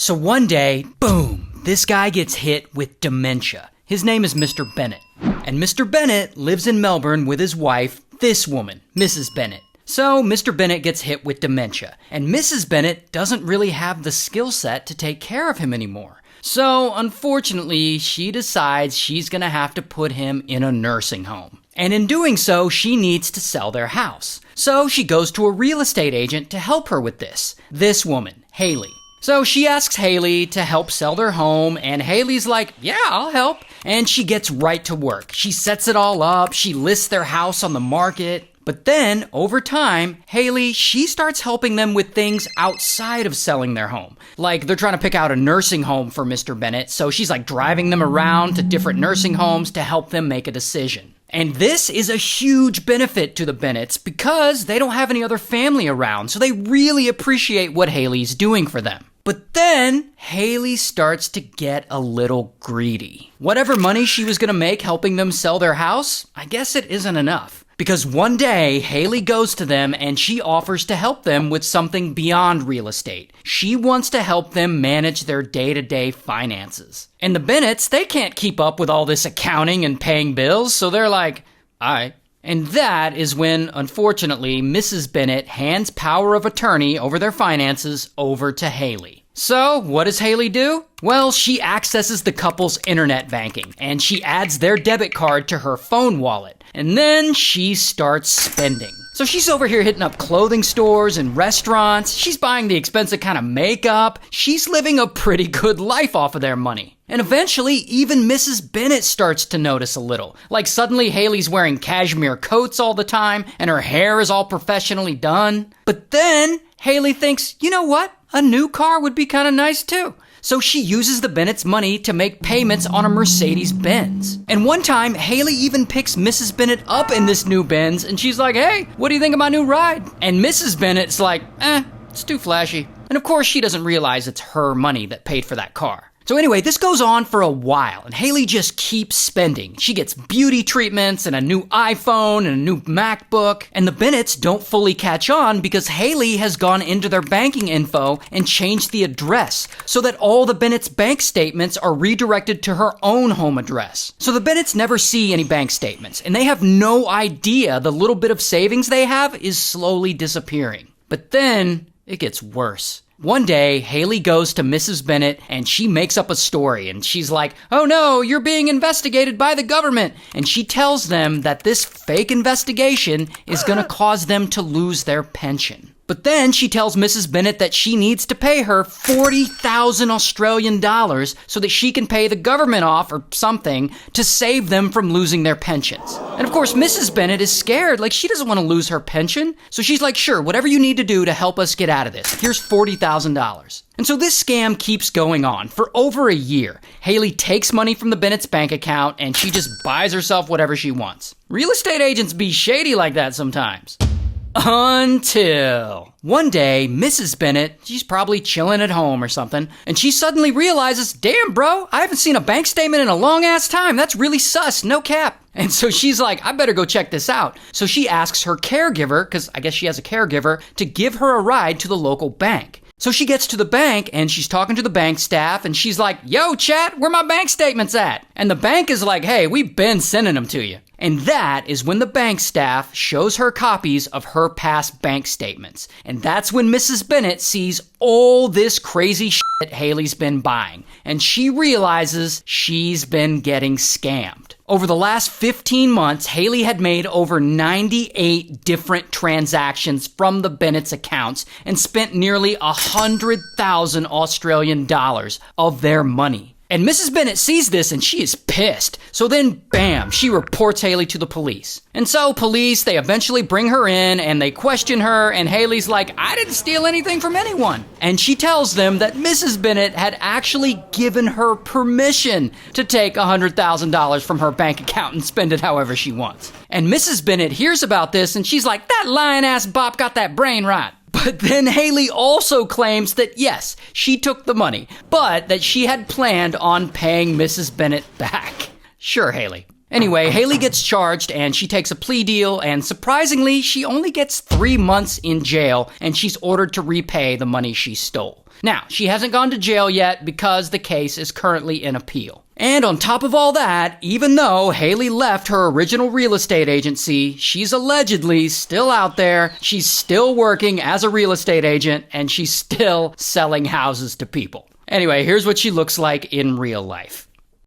So one day, boom, this guy gets hit with dementia. His name is Mr. Bennett. And Mr. Bennett lives in Melbourne with his wife, this woman, Mrs. Bennett. So Mr. Bennett gets hit with dementia, and Mrs. Bennett doesn't really have the skill set to take care of him anymore. So unfortunately, she decides she's gonna have to put him in a nursing home. And in doing so, she needs to sell their house. So she goes to a real estate agent to help her with this woman, Hayley. So she asks Hayley to help sell their home, and Hayley's like, yeah, I'll help. And she gets right to work. She sets it all up, she lists their house on the market. But then, over time, Hayley, she starts helping them with things outside of selling their home. Like, they're trying to pick out a nursing home for Mr. Bennett, so she's like driving them around to different nursing homes to help them make a decision. And this is a huge benefit to the Bennetts because they don't have any other family around, so they really appreciate what Hayley's doing for them. But then, Hayley starts to get a little greedy. Whatever money she was gonna make helping them sell their house, I guess it isn't enough. Because one day, Hayley goes to them and she offers to help them with something beyond real estate. She wants to help them manage their day-to-day finances. And the Bennetts, they can't keep up with all this accounting and paying bills, so they're like, all right. And that is when, unfortunately, Mrs. Bennett hands power of attorney over their finances over to Hayley. So, what does Hayley do? Well, she accesses the couple's internet banking, and she adds their debit card to her phone wallet. And then she starts spending. So she's over here hitting up clothing stores and restaurants. She's buying the expensive kind of makeup. She's living a pretty good life off of their money. And eventually, even Mrs. Bennett starts to notice a little. Like suddenly Hayley's wearing cashmere coats all the time, and her hair is all professionally done. But then, Hayley thinks, you know what? A new car would be kind of nice too. So she uses the Bennett's money to make payments on a Mercedes-Benz. And one time, Hayley even picks Mrs. Bennett up in this new Benz, and she's like, hey, what do you think of my new ride? And Mrs. Bennett's like, it's too flashy. And of course, she doesn't realize it's her money that paid for that car. So anyway, this goes on for a while, and Hayley just keeps spending. She gets beauty treatments and a new iPhone and a new MacBook, and the Bennetts don't fully catch on because Hayley has gone into their banking info and changed the address so that all the Bennett's bank statements are redirected to her own home address. So the Bennetts never see any bank statements, and they have no idea the little bit of savings they have is slowly disappearing. But then, it gets worse. One day, Hayley goes to Mrs. Bennett and she makes up a story and she's like, oh no, you're being investigated by the government. And she tells them that this fake investigation is going to cause them to lose their pension. But then she tells Mrs. Bennett that she needs to pay her 40,000 Australian dollars so that she can pay the government off or something to save them from losing their pensions. And of course, Mrs. Bennett is scared, like she doesn't want to lose her pension. So she's like, sure, whatever you need to do to help us get out of this. Here's $40,000. And so this scam keeps going on for over a year. Hayley takes money from the Bennett's bank account and she just buys herself whatever she wants. Real estate agents be shady like that sometimes. Until one day, Mrs. Bennett, she's probably chilling at home or something, and she suddenly realizes, damn bro, I haven't seen a bank statement in a long ass time. That's really sus, no cap. And so she's like, I better go check this out. So she asks her caregiver, because I guess she has a caregiver, to give her a ride to the local bank. So she gets to the bank and she's talking to the bank staff and she's like, yo chat, where my bank statements at? And the bank is like, hey, we've been sending them to you. And that is when the bank staff shows her copies of her past bank statements. And that's when Mrs. Bennett sees all this crazy shit Hayley's been buying. And she realizes she's been getting scammed. Over the last 15 months, Hayley had made over 98 different transactions from the Bennett's accounts and spent nearly 100,000 Australian dollars of their money. And Mrs. Bennett sees this and she is pissed. So then, bam, she reports Hayley to the police. And so police, they eventually bring her in and they question her and Hayley's like, I didn't steal anything from anyone. And she tells them that Mrs. Bennett had actually given her permission to take $100,000 from her bank account and spend it however she wants. And Mrs. Bennett hears about this and she's like, that lying ass bop got that brain right. But then Hayley also claims that yes, she took the money, but that she had planned on paying Mrs. Bennett back. Sure, Hayley. Anyway, Hayley gets charged and she takes a plea deal, and surprisingly, she only gets 3 months in jail and she's ordered to repay the money she stole. Now, she hasn't gone to jail yet because the case is currently in appeal. And on top of all that, even though Hayley left her original real estate agency, she's allegedly still out there, she's still working as a real estate agent, and she's still selling houses to people. Anyway, here's what she looks like in real life.